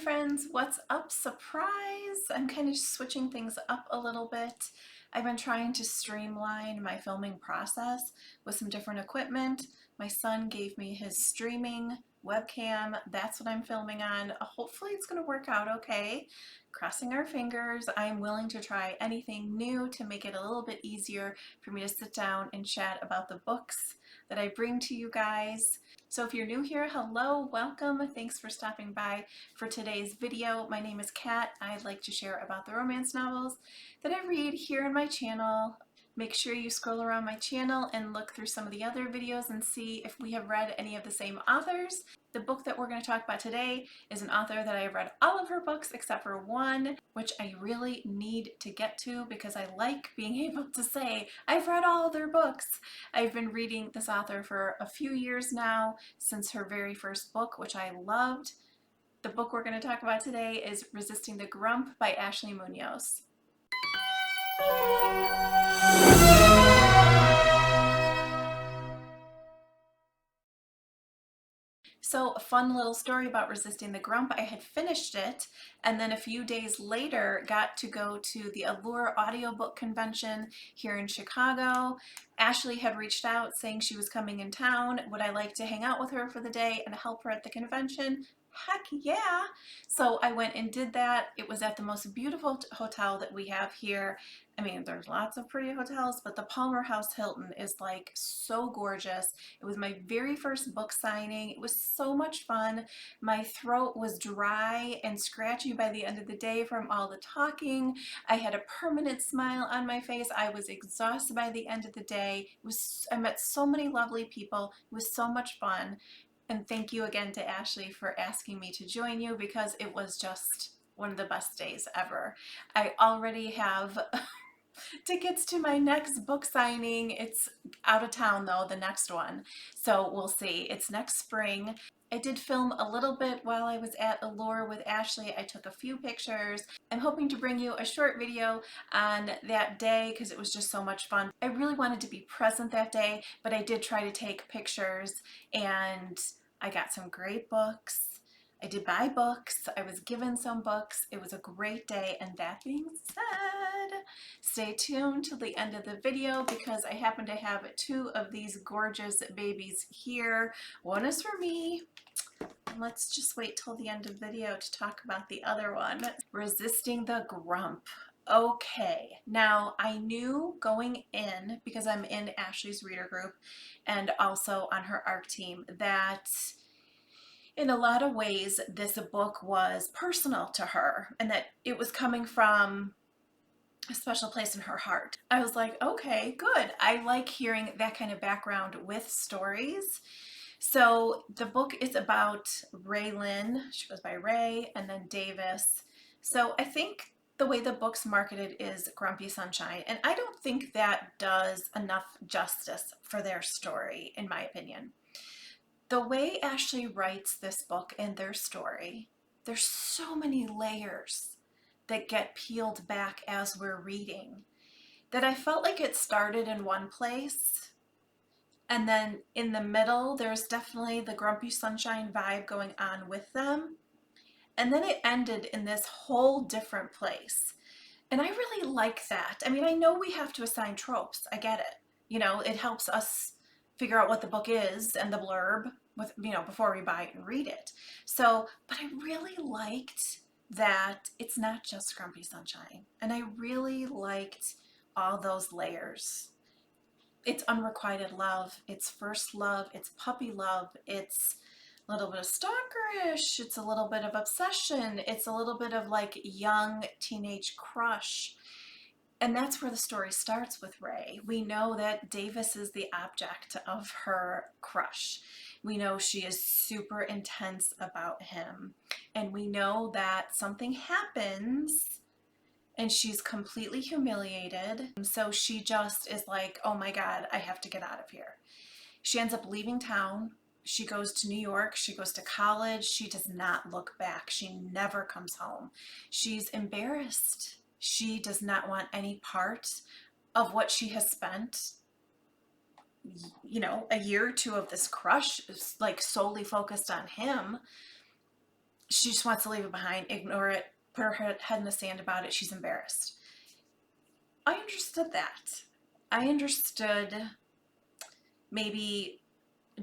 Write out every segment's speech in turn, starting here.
friends, what's up? Surprise! I'm kind of switching things up a little bit. I've been trying to streamline my filming process with some different equipment. My son gave me his streaming webcam. That's what I'm filming on. Hopefully it's going to work out okay. Crossing our fingers. I'm willing to try anything new to make it a little bit easier for me to sit down and chat about the books that I bring to you guys. So if you're new here, hello, welcome. Thanks for stopping by for today's video. My name is Kat. I like to share about the romance novels that I read here on my channel. Make sure you scroll around my channel and look through some of the other videos and see if we have read any of the same authors. The book that we're going to talk about today is an author that I have read all of her books except for one, which I really need to get to because I like being able to say I've read all of their books. I've been reading this author for a few years now, since her very first book, which I loved. The book we're going to talk about today is Resisting the Grump by Ashley Munoz. So a fun little story about Resisting the Grump. I had finished it and then a few days later got to go to the Allure audiobook convention here in Chicago. Ashley had reached out saying she was coming in town. Would I like to hang out with her for the day and help her at the convention? Heck yeah! So I went and did that. It was at the most beautiful hotel that we have here. I mean, there's lots of pretty hotels, but the Palmer House Hilton is like so gorgeous. It was my very first book signing. It was so much fun. My throat was dry and scratchy by the end of the day from all the talking. I had a permanent smile on my face. I was exhausted by the end of the day. I met so many lovely people. It was so much fun. And thank you again to Ashley for asking me to join you because it was just one of the best days ever. I already have tickets to my next book signing. It's out of town though, the next one. So we'll see. It's next spring. I did film a little bit while I was at Allure with Ashley. I took a few pictures. I'm hoping to bring you a short video on that day because it was just so much fun. I really wanted to be present that day, but I did try to take pictures and I got some great books. I did buy books. I was given some books. It was a great day. And that being said, stay tuned till the end of the video because I happen to have two of these gorgeous babies here. One is for me. Let's just wait till the end of the video to talk about the other one. Resisting the Grump. Okay, now I knew going in, because I'm in Ashley's reader group and also on her ARC team, that in a lot of ways this book was personal to her and that it was coming from a special place in her heart. I was like, okay, good. I like hearing that kind of background with stories. So the book is about Raelynn. She goes by Rae and then Davis. So I think the way the book's marketed is Grumpy Sunshine, and I don't think that does enough justice for their story, in my opinion. The way Ashley writes this book and their story, there's so many layers that get peeled back as we're reading that I felt like it started in one place and then in the middle there's definitely the Grumpy Sunshine vibe going on with them, and then it ended in this whole different place. And I really like that. I mean, I know we have to assign tropes. I get it. You know, it helps us figure out what the book is and the blurb with, you know, before we buy it and read it. So, but I really liked that it's not just Grumpy Sunshine. And I really liked all those layers. It's unrequited love, it's first love, it's puppy love, it's a little bit of stalkerish, it's a little bit of obsession, it's a little bit of like young teenage crush. And that's where the story starts with Rae. We know that Davis is the object of her crush. We know she is super intense about him. And we know that something happens and she's completely humiliated. So she just is like, oh my God, I have to get out of here. She ends up leaving town. She goes to New York, she goes to college. She does not look back. She never comes home. She's embarrassed. She does not want any part of what she has spent, you know, a year or two of this crush is like solely focused on him. she just wants to leave it behind, ignore it, put her head in the sand about it. She's embarrassed. I understood that. I understood maybe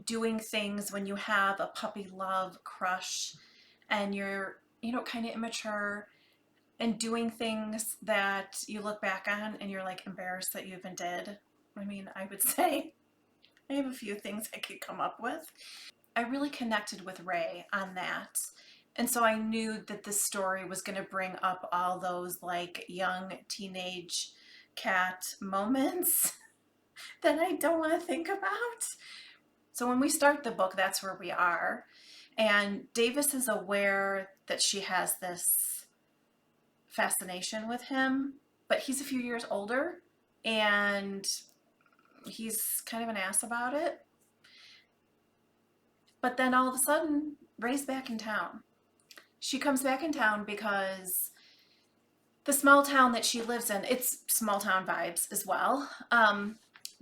doing things when you have a puppy love crush and you're, kind of immature, and doing things that you look back on and you're like embarrassed that you even did. I mean, I would say I have a few things I could come up with. I really connected with Rae on that. And so I knew that this story was going to bring up all those like young teenage cat moments that I don't want to think about. So when we start the book, that's where we are. And Davis is aware that she has this fascination with him, but he's a few years older and he's kind of an ass about it. But then all of a sudden, Rae's back in town. She comes back in town because the small town that she lives in, it's small town vibes as well.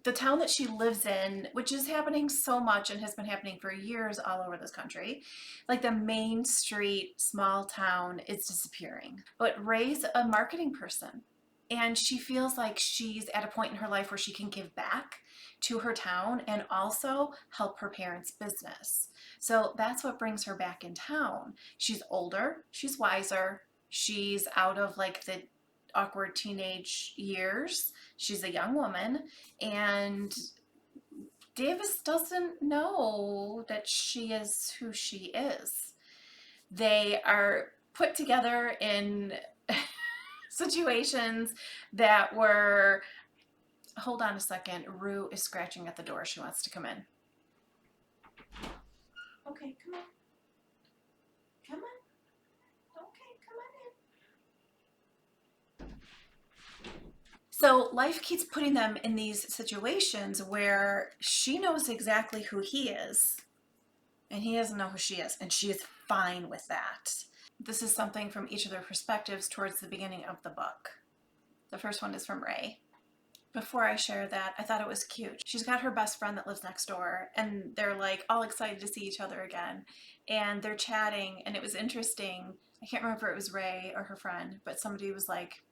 The town that she lives in, which is happening so much and has been happening for years all over this country, like the main street small town is disappearing. But Rae's a marketing person and she feels like she's at a point in her life where she can give back to her town and also help her parents' business. So that's what brings her back in town. She's older, she's wiser, she's out of like the awkward teenage years. She's a young woman, and Davis doesn't know that she is who she is. They are put together in situations that were, hold on a second, Rue is scratching at the door. She wants to come in. Okay, come on. Come on. Okay, come on in. So life keeps putting them in these situations where she knows exactly who he is and he doesn't know who she is, and she is fine with that. This is something from each of their perspectives towards the beginning of the book. The first one is from Rae. Before I share that, I thought it was cute. She's got her best friend that lives next door, and they're like all excited to see each other again. And they're chatting, and it was interesting. I can't remember if it was Rae or her friend, but somebody was like,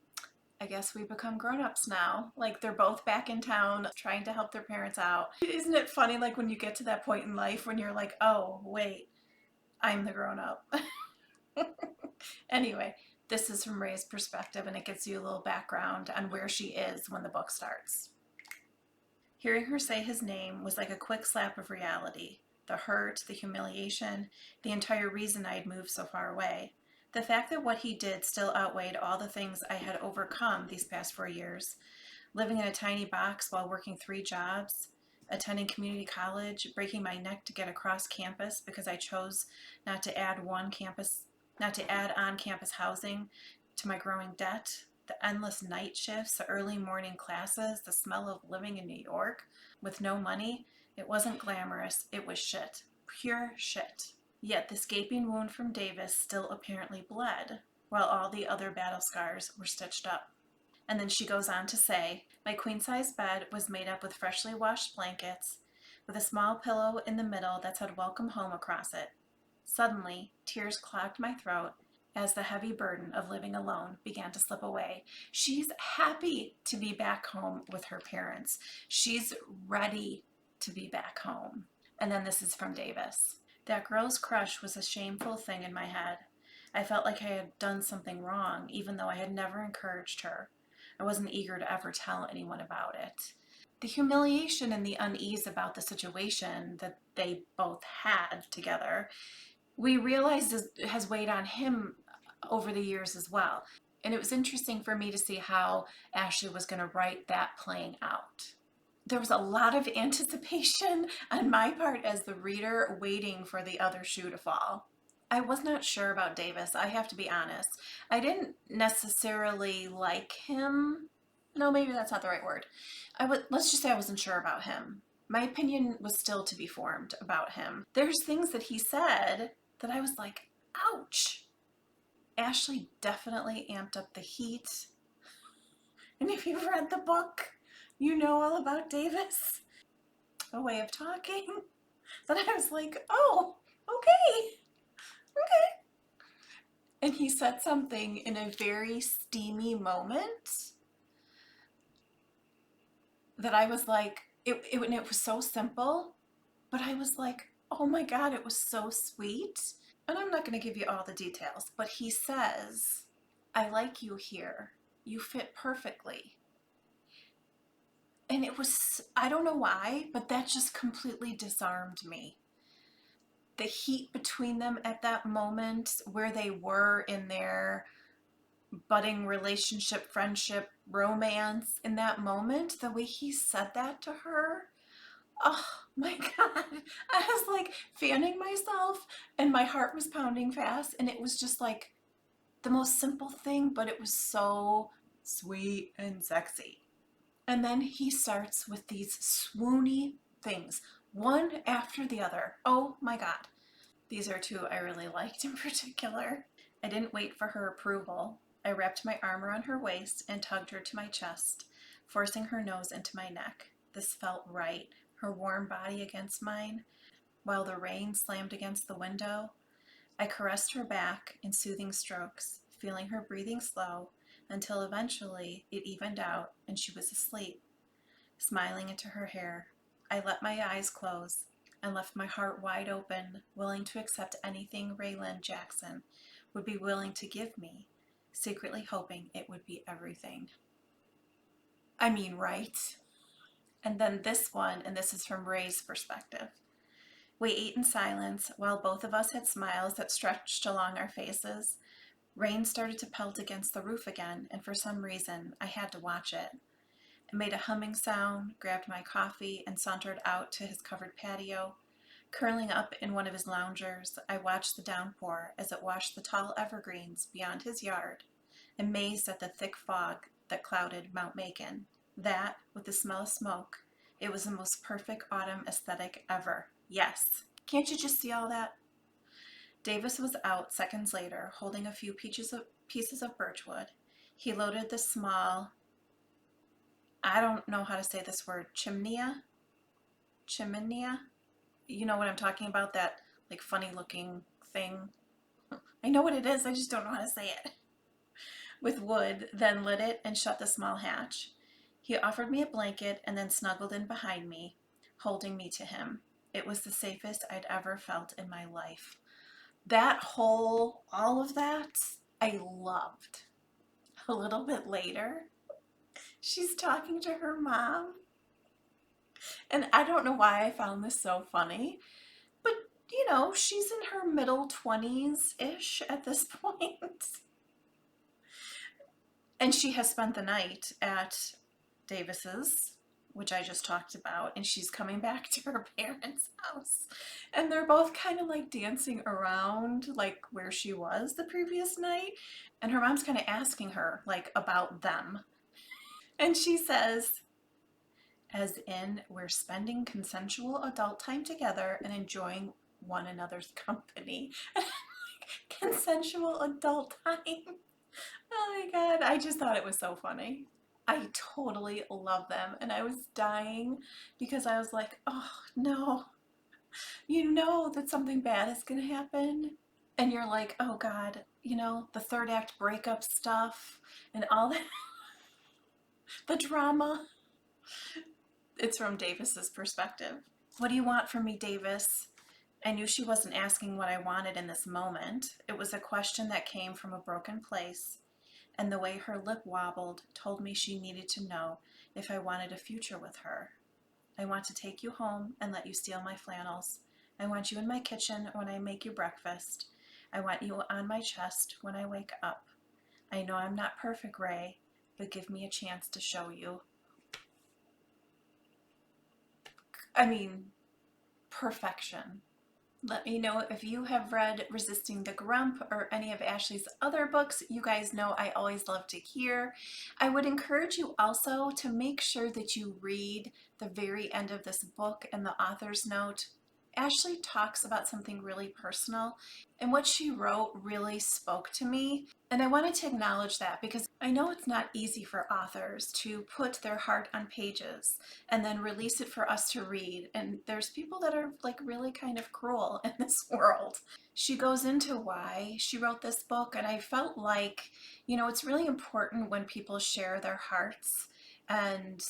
I guess we become grown-ups now. Like they're both back in town trying to help their parents out. Isn't it funny, like when you get to that point in life when you're like, oh, wait, I'm the grown-up. Anyway, this is from Rae's perspective, and it gives you a little background on where she is when the book starts. Hearing her say his name was like a quick slap of reality. The hurt, the humiliation, the entire reason I had moved so far away. The fact that what he did still outweighed all the things I had overcome these past 4 years. Living in a tiny box while working 3 jobs, attending community college, breaking my neck to get across campus because I chose not to add on campus housing to my growing debt, the endless night shifts, the early morning classes, the smell of living in New York with no money. It wasn't glamorous, it was shit. Pure shit. Yet this gaping wound from Davis still apparently bled, while all the other battle scars were stitched up. And then she goes on to say, my queen-size bed was made up with freshly washed blankets, with a small pillow in the middle that said welcome home across it. Suddenly, tears clogged my throat as the heavy burden of living alone began to slip away. She's happy to be back home with her parents. She's ready to be back home. And then this is from Davis. That girl's crush was a shameful thing in my head. I felt like I had done something wrong, even though I had never encouraged her. I wasn't eager to ever tell anyone about it. The humiliation and the unease about the situation that they both had together, we realized has weighed on him over the years as well. And it was interesting for me to see how Ashley was going to write that playing out. There was a lot of anticipation on my part as the reader waiting for the other shoe to fall. I was not sure about Davis, I have to be honest. I didn't necessarily like him. No, maybe that's not the right word. Let's just say I wasn't sure about him. My opinion was still to be formed about him. There's things that he said that I was like, ouch. Ashley definitely amped up the heat. And if you've read the book, you know all about Davis. A way of talking. That I was like, oh, okay. And he said something in a very steamy moment that I was like, and it was so simple, but I was like, oh my God, it was so sweet. And I'm not going to give you all the details, but he says, I like you here. You fit perfectly. And it was, I don't know why, but that just completely disarmed me. The heat between them at that moment, where they were in their budding relationship, friendship, romance, in that moment, the way he said that to her, oh my God. I was like fanning myself and my heart was pounding fast. And it was just like the most simple thing, but it was so sweet and sexy. And then he starts with these swoony things, one after the other. Oh my God. These are two I really liked in particular. I didn't wait for her approval. I wrapped my arm around her waist and tugged her to my chest, forcing her nose into my neck. This felt right, her warm body against mine, while the rain slammed against the window. I caressed her back in soothing strokes, feeling her breathing slow, until eventually it evened out and she was asleep, smiling into her hair. I let my eyes close and left my heart wide open, willing to accept anything Raylan Jackson would be willing to give me, secretly hoping it would be everything. I mean, right? And then this one, and this is from Ray's perspective. We ate in silence while both of us had smiles that stretched along our faces. Rain started to pelt against the roof again, and for some reason, I had to watch it. I made a humming sound, grabbed my coffee, and sauntered out to his covered patio. Curling up in one of his loungers, I watched the downpour as it washed the tall evergreens beyond his yard, amazed at the thick fog that clouded Mount Macon. That, with the smell of smoke, it was the most perfect autumn aesthetic ever. Yes. Can't you just see all that? Davis was out seconds later, holding a few pieces of birchwood. He loaded the small, I don't know how to say this word, chiminea. You know what I'm talking about? That like funny looking thing. I know what it is, I just don't know how to say it. With wood, then lit it and shut the small hatch. He offered me a blanket and then snuggled in behind me, holding me to him. It was the safest I'd ever felt in my life. All of that, I loved. A little bit later, she's talking to her mom, and I don't know why I found this so funny, but you know, she's in her middle 20s-ish at this point. And she has spent the night at Davis's, which I just talked about, and she's coming back to her parents' house. And they're both kind of like dancing around like where she was the previous night. And her mom's kind of asking her like about them. And she says, as in, we're spending consensual adult time together and enjoying one another's company. Consensual adult time. Oh my God, I just thought it was so funny. I totally love them, and I was dying because I was like, oh no, you know that something bad is gonna happen. And you're like, oh God, you know, the third act breakup stuff and all that, the drama. It's from Davis's perspective. What do you want from me, Davis? I knew she wasn't asking what I wanted in this moment. It was a question that came from a broken place, and the way her lip wobbled told me she needed to know if I wanted a future with her. I want to take you home and let you steal my flannels. I want you in my kitchen when I make you breakfast. I want you on my chest when I wake up. I know I'm not perfect, Ray, but give me a chance to show you. I mean, perfection. Let me know if you have read Resisting the Grump or any of Ashley's other books. You guys know I always love to hear. I would encourage you also to make sure that you read the very end of this book and the author's note. Ashley talks about something really personal, and what she wrote really spoke to me. And I wanted to acknowledge that because I know it's not easy for authors to put their heart on pages and then release it for us to read. And there's people that are like really kind of cruel in this world. She goes into why she wrote this book, and I felt like, you know, it's really important when people share their hearts and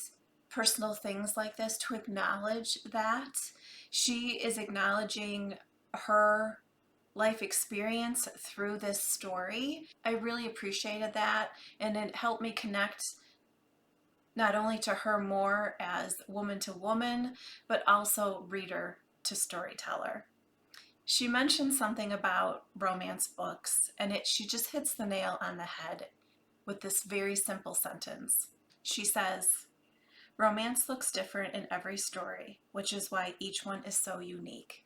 personal things like this to acknowledge that. She is acknowledging her life experience through this story. I really appreciated that, and it helped me connect not only to her more as woman to woman, but also reader to storyteller. She mentioned something about romance books, and she just hits the nail on the head with this very simple sentence. She says, "Romance looks different in every story, which is why each one is so unique."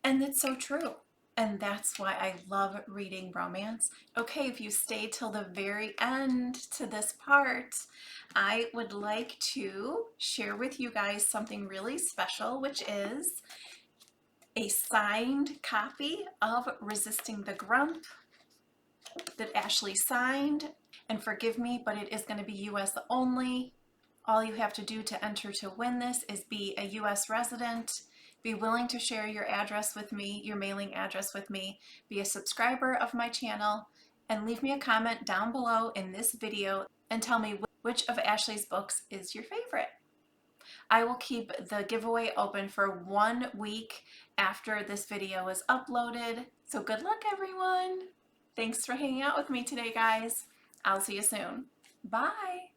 And it's so true. And that's why I love reading romance. Okay, if you stay till the very end to this part, I would like to share with you guys something really special, which is a signed copy of Resisting the Grump that Ashley signed. And forgive me, but it is going to be US only. All you have to do to enter to win this is be a US resident, be willing to share your address with me, your mailing address with me, be a subscriber of my channel, and leave me a comment down below in this video and tell me which of Ashley's books is your favorite. I will keep the giveaway open for 1 week after this video is uploaded. So good luck, everyone. Thanks for hanging out with me today, guys. I'll see you soon. Bye.